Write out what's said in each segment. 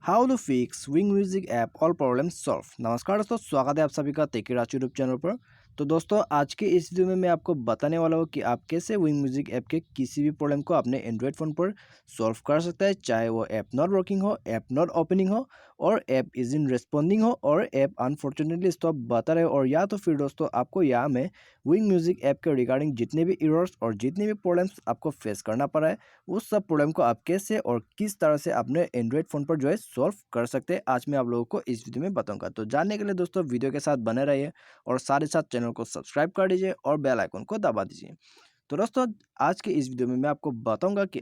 How to fix Wynk music app all problem solve. नमस्कार दोस्तों, स्वागत है आप सभी का टेक राज यूट्यूब चैनल पर। तो दोस्तों, आज के इस वीडियो में मैं आपको बताने वाला हूँ कि आप कैसे विंग म्यूजिक ऐप के किसी भी प्रॉब्लम को अपने एंड्रॉयड फ़ोन पर सॉल्व कर सकते हैं, चाहे वो ऐप नॉट वर्किंग हो, ऐप नॉट ओपनिंग हो, और ऐप इज इन रिस्पॉन्डिंग हो, और ऐप अनफॉर्चुनेटली स्टॉप बता रहे हो, और या तो फिर दोस्तों आपको यहाँ में विंग म्यूजिक ऐप के रिगार्डिंग जितने भी एरर्स और जितने भी प्रॉब्लम्स आपको फेस करना पड़ा है, उस सब प्रॉब्लम को आप कैसे और किस तरह से अपने एंड्रॉयड फ़ोन पर जो है सॉल्व कर सकते हैं, आज मैं आप लोगों को इस वीडियो में बताऊंगा। तो जानने के लिए दोस्तों वीडियो के साथ बने रहिए और साथ ही साथ चैनल को सब्सक्राइब कर दीजिए और बेल आइकन को दबा दीजिए। तो दोस्तों, आज के इस वीडियो में मैं आपको बताऊंगा कि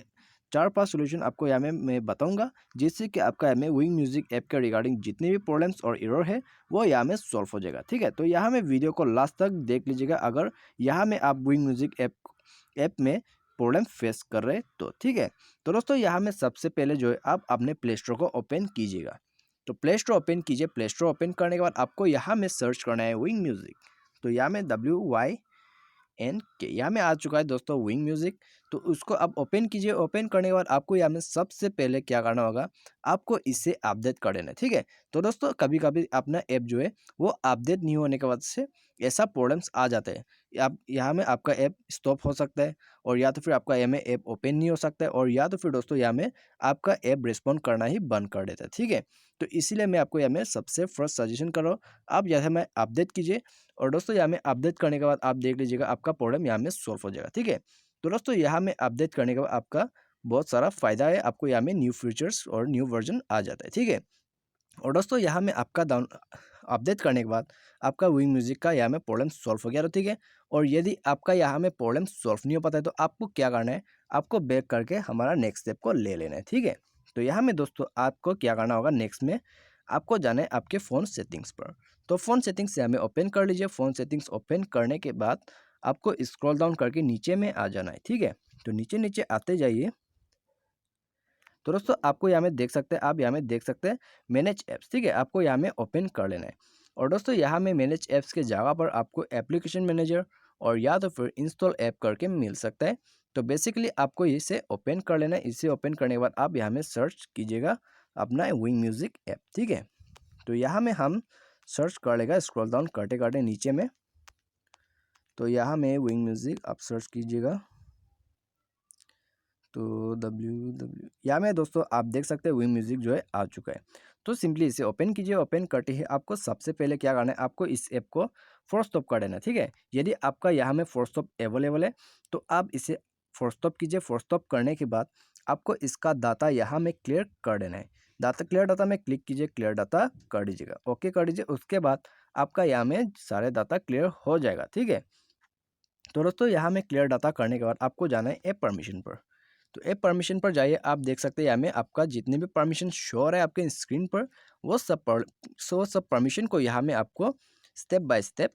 4-5 सॉल्यूशन आपको यहाँ में मैं बताऊंगा, जिससे कि आपका यहाँ में विंग म्यूजिक ऐप के रिगार्डिंग जितने भी प्रॉब्लम्स और एरर है वो यहाँ में सॉल्व हो जाएगा। ठीक है, तो यहाँ में वीडियो को लास्ट तक देख लीजिएगा अगर यहाँ में आप विंग म्यूजिक ऐप में प्रॉब्लम फेस कर रहे हैं तो। ठीक है, तो दोस्तों यहाँ में सबसे पहले जो है आप अपने प्ले स्टोर को ओपन कीजिएगा। तो प्ले स्टोर ओपन कीजिए। प्ले स्टोर ओपन करने के बाद आपको यहाँ में सर्च करना है विंग म्यूजिक। तो यहाँ में WYNK यहाँ में आ चुका है दोस्तों विंग म्यूजिक। तो उसको आप ओपन कीजिए। ओपन करने के बाद आपको यहाँ में सबसे पहले क्या करना होगा, आपको इसे अपडेट कर देना है। ठीक है, तो दोस्तों कभी कभी अपना ऐप जो है वो अपडेट नहीं होने की वजह से ऐसा प्रॉब्लम्स आ जाते हैं। आप यहाँ में आपका ऐप स्टॉप हो सकता है, और या तो फिर आपका यहाँ में ऐप ओपन नहीं हो सकता है, और या तो फिर दोस्तों यहाँ में आपका ऐप रिस्पॉन्ड करना ही बंद कर देता है। ठीक है, तो इसीलिए मैं आपको यहाँ में सबसे फर्स्ट सजेशन कर रहा हूँ, आप यहाँ में अपडेट कीजिए। और दोस्तों यहाँ में अपडेट करने के बाद आप देख लीजिएगा आपका प्रॉब्लम यहाँ में सॉल्व हो जाएगा। ठीक है, तो दोस्तों यहाँ में अपडेट करने के बाद आपका बहुत सारा फायदा है, आपको यहाँ में न्यू फीचर्स और न्यू वर्जन आ जाता है। ठीक है, और दोस्तों यहाँ में आपका डाउन अपडेट करने के बाद आपका विंग म्यूजिक का यहाँ में प्रॉब्लम सॉल्व हो गया। तो ठीक है, और यदि आपका यहाँ में प्रॉब्लम सॉल्व नहीं हो पाता है तो आपको क्या करना है, आपको बैक करके हमारा नेक्स्ट स्टेप को ले लेना है। ठीक है, तो यहाँ में दोस्तों आपको क्या करना होगा, नेक्स्ट में आपको जाना है आपके फ़ोन सेटिंग्स पर। तो फ़ोन सेटिंग्स यहाँ में ओपन कर लीजिए। फ़ोन सेटिंग्स ओपन करने के बाद आपको स्क्रॉल डाउन करके नीचे में आ जाना है। ठीक है, तो नीचे नीचे आते जाइए। तो दोस्तों आपको यहाँ में देख सकते हैं, आप यहाँ में देख सकते हैं मैनेज ऐप्स। ठीक है, आपको यहाँ में ओपन कर लेना है। और दोस्तों यहाँ में मैनेज ऐप्स के जगह पर आपको एप्लीकेशन मैनेजर और या तो फिर इंस्टॉल ऐप करके मिल सकता है। तो बेसिकली आपको इसे ओपन कर लेना है। इसे ओपन करने के बाद आप यहाँ में सर्च कीजिएगा अपना विंग म्यूजिक ऐप। ठीक है, तो यहाँ में हम सर्च कर लेगा स्क्रॉल डाउन करते करते नीचे में। तो यहाँ में विंग म्यूजिक आप सर्च कीजिएगा। तो यहाँ में दोस्तों आप देख सकते हैं विंग म्यूजिक जो है आ चुका है। तो सिंपली इसे ओपन कीजिए। ओपन करते ही आपको सबसे पहले क्या करना है, आपको इस ऐप को फोर्स स्टॉप कर देना है। ठीक है, यदि आपका यहाँ में फोर्स स्टॉप अवेलेबल है तो आप इसे फोर्स स्टॉप कीजिए। फोर्स स्टॉप करने के बाद आपको इसका डाटा यहाँ में क्लियर कर देना है। क्लियर डाटा में क्लिक कीजिए, क्लियर डाटा कर दीजिएगा, ओके कर दीजिए। उसके बाद आपका यहाँ में सारे डाटा क्लियर हो जाएगा। ठीक है, तो दोस्तों यहाँ में क्लियर डाटा करने के बाद आपको जाना है ऐप परमिशन पर। तो ऐप परमिशन पर जाइए। आप देख सकते हैं यहाँ में आपका जितने भी परमिशन शो हो रहा है आपके स्क्रीन पर, वो सब परमिशन को यहाँ में आपको स्टेप बाय स्टेप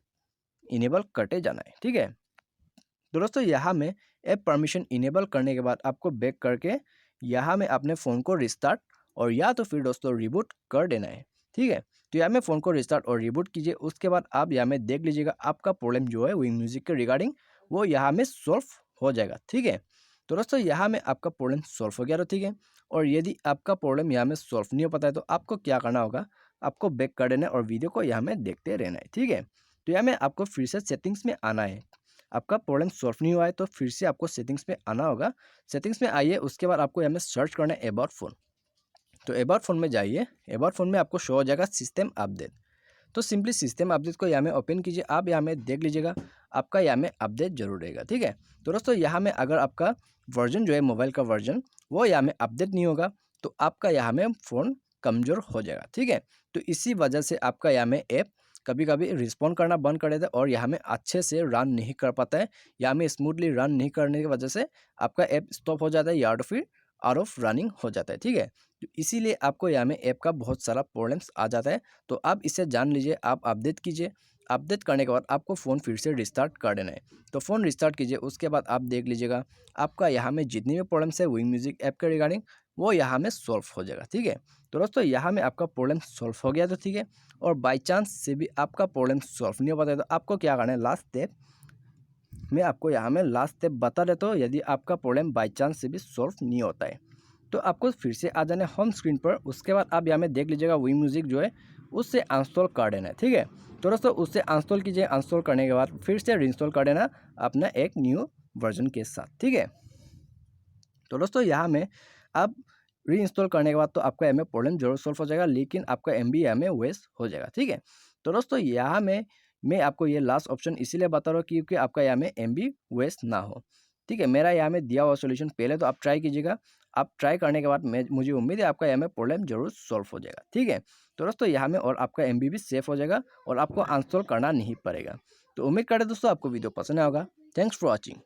इनेबल करते जाना है। ठीक है, तो दोस्तों यहाँ में ऐप परमिशन इनेबल करने के बाद आपको बैक करके यहाँ में अपने फ़ोन को रिस्टार्ट और या तो फिर दोस्तों रिबूट कर देना है। ठीक है, तो यहाँ में फ़ोन को रिस्टार्ट और रिबूट कीजिए। उसके बाद आप यहाँ में देख लीजिएगा आपका प्रॉब्लम जो है विंग म्यूजिक के रिगार्डिंग वो यहाँ में सॉल्व हो जाएगा। ठीक है, तो दोस्तों यहाँ में आपका प्रॉब्लम सॉल्व हो गया। तो ठीक है, और यदि आपका प्रॉब्लम यहाँ में सॉल्व नहीं हो पाता है तो आपको क्या करना होगा, आपको बैक कर देना है और वीडियो को यहाँ में देखते रहना है। ठीक है, तो यहाँ में आपको फिर से सेटिंग्स में आना है। आपका प्रॉब्लम सॉल्व नहीं हुआ है तो फिर से आपको सेटिंग्स में आना होगा। सेटिंग्स में आइए, उसके बाद आपको यहाँ में सर्च करना है अबाउट फ़ोन। तो अबाउट फ़ोन में जाइए। अबाउट फ़ोन में आपको शो हो जाएगा सिस्टम अपडेट। तो सिंपली सिस्टम अपडेट को यहाँ में ओपन कीजिए। आप यहाँ में देख लीजिएगा आपका यहाँ में अपडेट जरूर रहेगा। ठीक है, तो दोस्तों यहाँ में अगर आपका वर्जन जो है मोबाइल का वर्जन वो यहाँ में अपडेट नहीं होगा तो आपका यहाँ में फ़ोन कमज़ोर हो जाएगा। ठीक है, तो इसी वजह से आपका यहाँ में ऐप कभी कभी रिस्पॉन्ड करना बंद कर देता है और यहाँ में अच्छे से रन नहीं कर पाता है। यहाँ में स्मूथली रन नहीं करने की वजह से आपका ऐप स्टॉप हो जाता है या तो फिर आउट ऑफ रनिंग हो जाता है। ठीक है, तो इसीलिए आपको यहाँ में ऐप का बहुत सारा प्रॉब्लम्स आ जाता है। तो आप इसे जान लीजिए, आप अपडेट कीजिए। अपडेट करने के बाद आपको फ़ोन फिर से रिस्टार्ट कर देना है। तो फ़ोन रिस्टार्ट कीजिए। उसके बाद आप देख लीजिएगा आपका यहाँ में जितनी भी प्रॉब्लम्स है विंग म्यूजिक ऐप के रिगार्डिंग वो यहाँ में सॉल्व हो जाएगा। ठीक है, तो दोस्तों यहाँ में आपका प्रॉब्लम सॉल्व हो गया। तो ठीक है, और बाई चांस से भी आपका प्रॉब्लम सॉल्व नहीं हो पाता है तो आपको क्या करना है, लास्ट स्टेप मैं आपको यहाँ में लास्ट स्टेप बता देता हूँ। यदि आपका प्रॉब्लम बाई चांस से भी सॉल्व नहीं होता है तो आपको फिर से आ जाना है होम स्क्रीन पर। उसके बाद आप यहाँ में देख लीजिएगा विंक म्यूज़िक जो है उससे अनइंस्टॉल कर देना है, ठीक है। तो दोस्तों उससे अनइंस्टॉल कीजिए, अनइंस्टॉल करने के बाद फिर से रीइंस्टॉल कर देना अपना एक न्यू वर्जन के साथ, ठीक है। तो दोस्तों यहाँ में आप रीइंस्टॉल करने के बाद तो आपका यहाँ में प्रॉब्लम जरूर सॉल्व हो जाएगा, लेकिन आपका एमबी यहाँ में वेस्ट हो जाएगा, ठीक है। तो दोस्तों यहाँ में मैं आपको ये लास्ट ऑप्शन इसीलिए बता रहा हूँ क्योंकि आपका यहाँ में एमबी वेस्ट ना हो, ठीक है। मेरा यहाँ में दिया हुआ सोल्यूशन पहले तो आप ट्राई कीजिएगा। आप ट्राई करने के बाद मुझे उम्मीद है आपका यहाँ में प्रॉब्लम जरूर सॉल्व हो जाएगा, ठीक है। तो दोस्तों यहाँ में और आपका एमबी भी सेफ हो जाएगा और आपको अनइंस्टॉल करना नहीं पड़ेगा। तो उम्मीद करते दोस्तों आपको वीडियो पसंद आया होगा। Thanks for watching.